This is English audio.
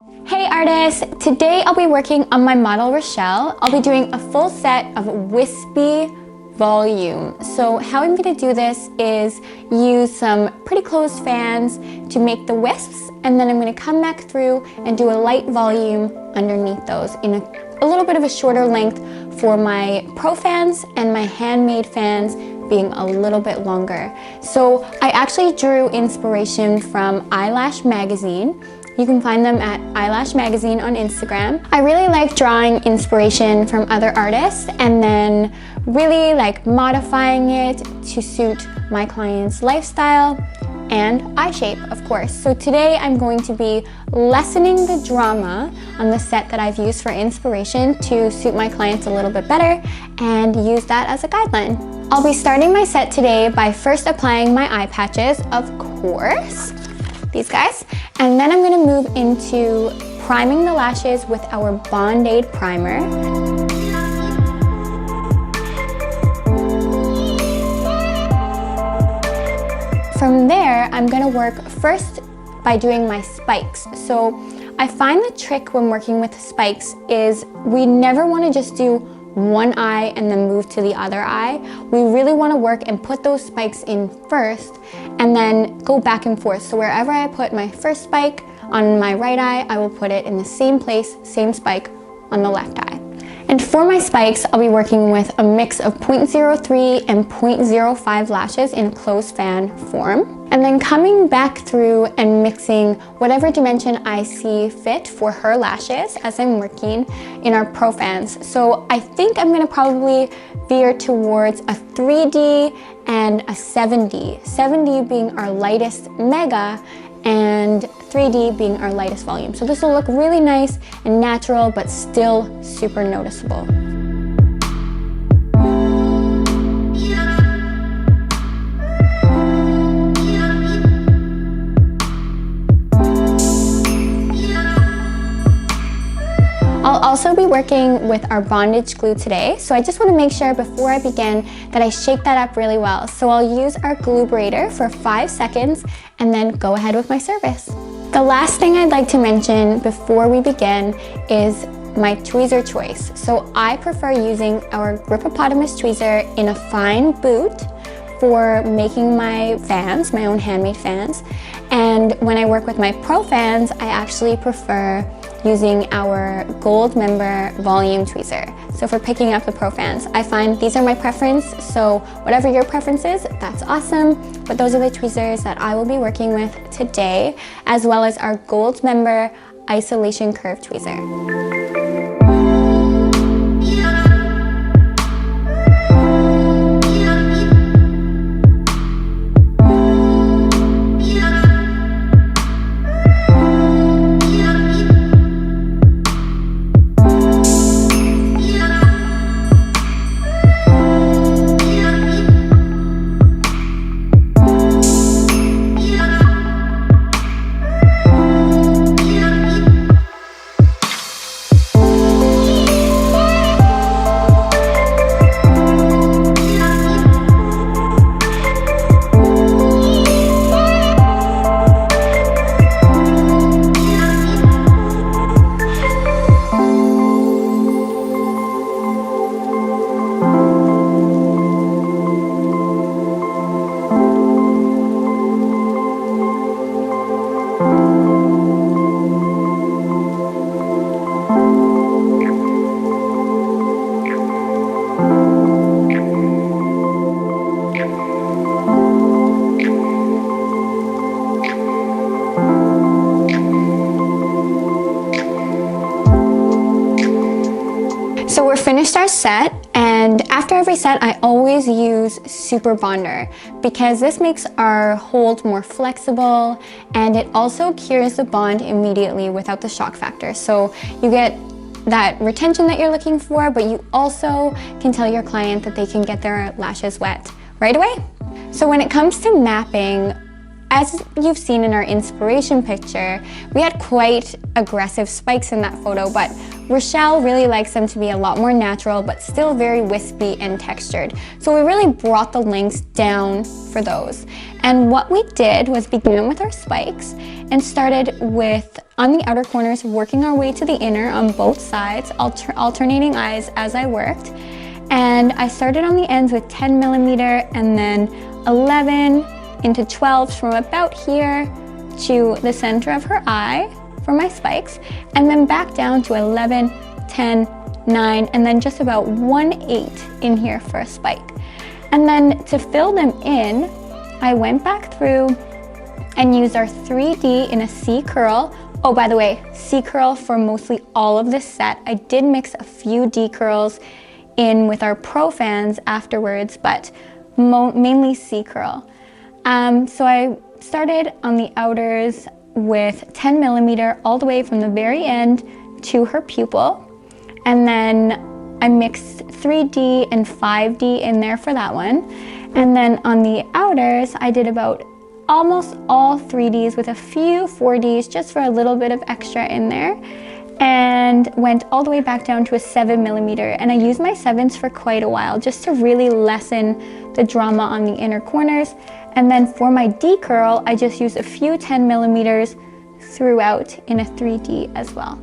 Hey artists! Today I'll be working on my model Richelle. I'll be doing a full set of Wispy Volume. So how I'm going to do this is use some pretty closed fans to make the wisps, and then I'm going to come back through and do a light volume underneath those in a little bit of a shorter length for my pro fans, and my handmade fans being a little bit longer. So I actually drew inspiration from Eyelash Magazine. You can find them at Eyelash Magazine on Instagram. I really like drawing inspiration from other artists and then really like modifying it to suit my client's lifestyle and eye shape, of course. So today I'm going to be lessening the drama on the set that I've used for inspiration to suit my clients a little bit better and use that as a guideline. I'll be starting my set today by first applying my eye patches, of course, these guys, and then I'm going to move into priming the lashes with our Bond-Aid primer. From there, I'm going to work first by doing my spikes. So I find the trick when working with spikes is we never want to just do one eye and then move to the other eye. We really want to work and put those spikes in first and then go back and forth. So wherever I put my first spike on my right eye, I will put it in the same place, same spike on the left eye. And for my spikes, I'll be working with a mix of 0.03 and 0.05 lashes in a closed fan form. And then coming back through and mixing whatever dimension I see fit for her lashes as I'm working in our pro fans. So I think I'm gonna probably veer towards a 3D and a 7D. 7D being our lightest mega and 3D being our lightest volume. So this will look really nice and natural, but still super noticeable. I'll also be working with our bondage glue today, so I just want to make sure before I begin that I shake that up really well. So I'll use our glue braider for 5 seconds and then go ahead with my service. The last thing I'd like to mention before we begin is my tweezer choice. So I prefer using our Grippopotamus tweezer in a fine boot for making my fans, my own handmade fans. And when I work with my pro fans, I actually prefer using our gold member volume tweezer. So for picking up the pro fans, I find these are my preference, so whatever your preference is, that's awesome. But those are the tweezers that I will be working with today, as well as our gold member isolation curve tweezer. So we're finished our set, and after every set I always use Super Bonder because this makes our hold more flexible and it also cures the bond immediately without the shock factor. So you get that retention that you're looking for, but you also can tell your client that they can get their lashes wet right away. So when it comes to mapping, as you've seen in our inspiration picture, we had quite aggressive spikes in that photo, but Richelle really likes them to be a lot more natural, but still very wispy and textured. So we really brought the lengths down for those. And what we did was begin with our spikes and started with, on the outer corners, working our way to the inner on both sides, alternating eyes as I worked. And I started on the ends with 10 millimeter and then 11 into 12s from about here to the center of her eye for my spikes, and then back down to 11, 10, 9, and then just about 1/8 in here for a spike. And then to fill them in, I went back through and used our 3D in a C curl. Oh, by the way, C curl for mostly all of this set. I did mix a few D curls in with our Pro Fans afterwards, but mainly C curl. So I started on the outers with 10 millimeter all the way from the very end to her pupil, and then I mixed 3D and 5D in there for that one. And then on the outers, I did about almost all 3Ds with a few 4Ds just for a little bit of extra in there, and went all the way back down to a 7 millimeter. And I used my 7s for quite a while just to really lessen the drama on the inner corners. And then for my D curl, I just used a few 10 millimeters throughout in a 3D as well.